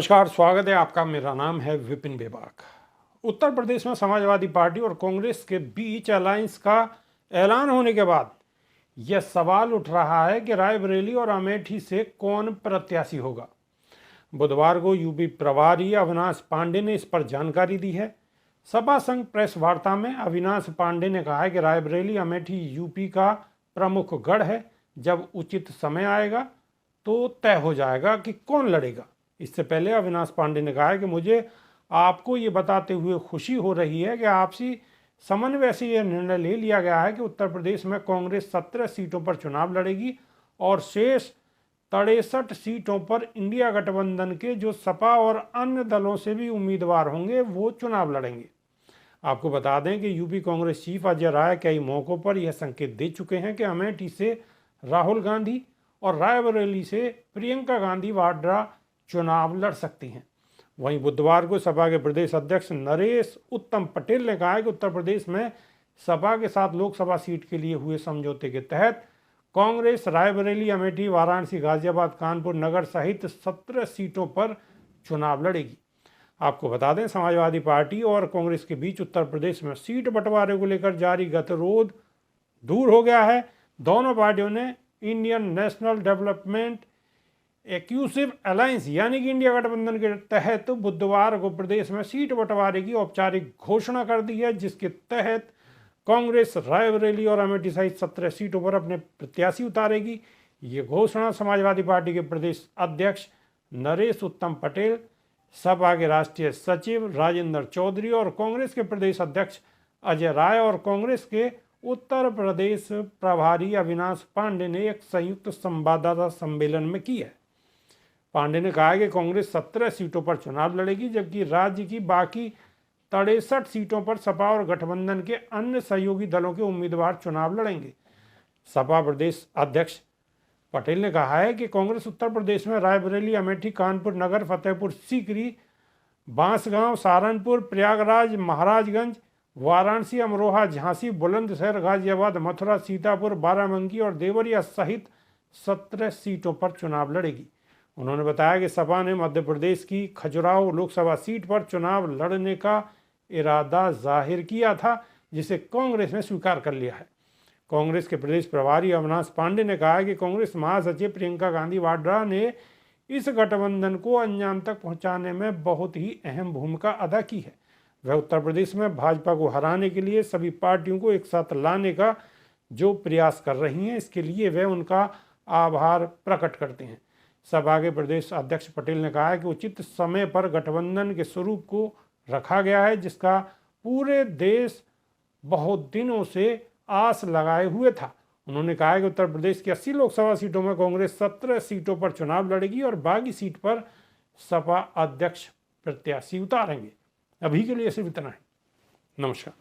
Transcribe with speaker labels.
Speaker 1: नमस्कार, स्वागत है आपका। मेरा नाम है विपिन बेबाक। उत्तर प्रदेश में समाजवादी पार्टी और कांग्रेस के बीच अलायंस का ऐलान होने के बाद यह सवाल उठ रहा है कि रायबरेली और अमेठी से कौन प्रत्याशी होगा। बुधवार को यूपी प्रभारी अविनाश पांडे ने इस पर जानकारी दी है। सपा संघ प्रेस वार्ता में अविनाश पांडे ने कहा है कि रायबरेली अमेठी यूपी का प्रमुख गढ़ है। जब उचित समय आएगा तो तय हो जाएगा कि कौन लड़ेगा। इससे पहले अविनाश पांडे ने कहा है कि मुझे आपको ये बताते हुए खुशी हो रही है कि आपसी समन्वय से यह निर्णय ले लिया गया है कि उत्तर प्रदेश में कांग्रेस 17 सीटों पर चुनाव लड़ेगी और शेष 63 सीटों पर इंडिया गठबंधन के जो सपा और अन्य दलों से भी उम्मीदवार होंगे वो चुनाव लड़ेंगे। आपको बता दें कि यूपी कांग्रेस चीफ अजय राय कई मौक़ों पर यह संकेत दे चुके हैं कि अमेठी से राहुल गांधी और रायबरेली से प्रियंका गांधी वाड्रा चुनाव लड़ सकती हैं। वहीं बुधवार को सपा के प्रदेश अध्यक्ष नरेश उत्तम पटेल ने कहा है कि उत्तर प्रदेश में सपा के साथ लोकसभा सीट के लिए हुए समझौते के तहत कांग्रेस रायबरेली, अमेठी, वाराणसी, गाजियाबाद, कानपुर नगर सहित 17 सीटों पर चुनाव लड़ेगी। आपको बता दें, समाजवादी पार्टी और कांग्रेस के बीच उत्तर प्रदेश में सीट बंटवारे को लेकर जारी गतिरोध दूर हो गया है। दोनों पार्टियों ने इंडियन नेशनल डेवलपमेंट एक्लूसिव अलायंस यानी कि इंडिया गठबंधन के तहत बुधवार को प्रदेश में सीट बंटवारे की औपचारिक घोषणा कर दी है, जिसके तहत कांग्रेस रायबरेली और अमेठी सहित 17 सीटों पर अपने प्रत्याशी उतारेगी। ये घोषणा समाजवादी पार्टी के प्रदेश अध्यक्ष नरेश उत्तम पटेल, सपा के राष्ट्रीय सचिव राजेंद्र चौधरी और कांग्रेस के प्रदेश अध्यक्ष अजय राय और कांग्रेस के उत्तर प्रदेश प्रभारी अविनाश पांडे ने एक संयुक्त संवाददाता सम्मेलन में की है। पांडे ने कहा कि कांग्रेस 17 सीटों पर चुनाव लड़ेगी, जबकि राज्य की बाकी 63 सीटों पर सपा और गठबंधन के अन्य सहयोगी दलों के उम्मीदवार चुनाव लड़ेंगे। सपा प्रदेश अध्यक्ष पटेल ने कहा है कि कांग्रेस उत्तर प्रदेश में रायबरेली, अमेठी, कानपुर नगर, फतेहपुर सीकरी, बांसगांव, सहारनपुर, प्रयागराज, महाराजगंज, वाराणसी, अमरोहा, झांसी, बुलंदशहर, गाजियाबाद, मथुरा, सीतापुर, बाराबंकी और देवरिया सहित 17 सीटों पर चुनाव लड़ेगी। उन्होंने बताया कि सपा ने मध्य प्रदेश की खजुराहो लोकसभा सीट पर चुनाव लड़ने का इरादा जाहिर किया था, जिसे कांग्रेस ने स्वीकार कर लिया है। कांग्रेस के प्रदेश प्रभारी अविनाश पांडे ने कहा कि कांग्रेस महासचिव प्रियंका गांधी वाड्रा ने इस गठबंधन को अंजाम तक पहुंचाने में बहुत ही अहम भूमिका अदा की है। वह उत्तर प्रदेश में भाजपा को हराने के लिए सभी पार्टियों को एक साथ लाने का जो प्रयास कर रही हैं, इसके लिए वह उनका आभार प्रकट करते हैं। सपा के प्रदेश अध्यक्ष पटेल ने कहा है कि उचित समय पर गठबंधन के स्वरूप को रखा गया है, जिसका पूरे देश बहुत दिनों से आस लगाए हुए था। उन्होंने कहा है कि उत्तर प्रदेश की 80 लोकसभा सीटों में कांग्रेस 17 सीटों पर चुनाव लड़ेगी और बाकी सीट पर सपा अध्यक्ष प्रत्याशी उतारेंगे। अभी के लिए सिर्फ इतना ही। नमस्कार।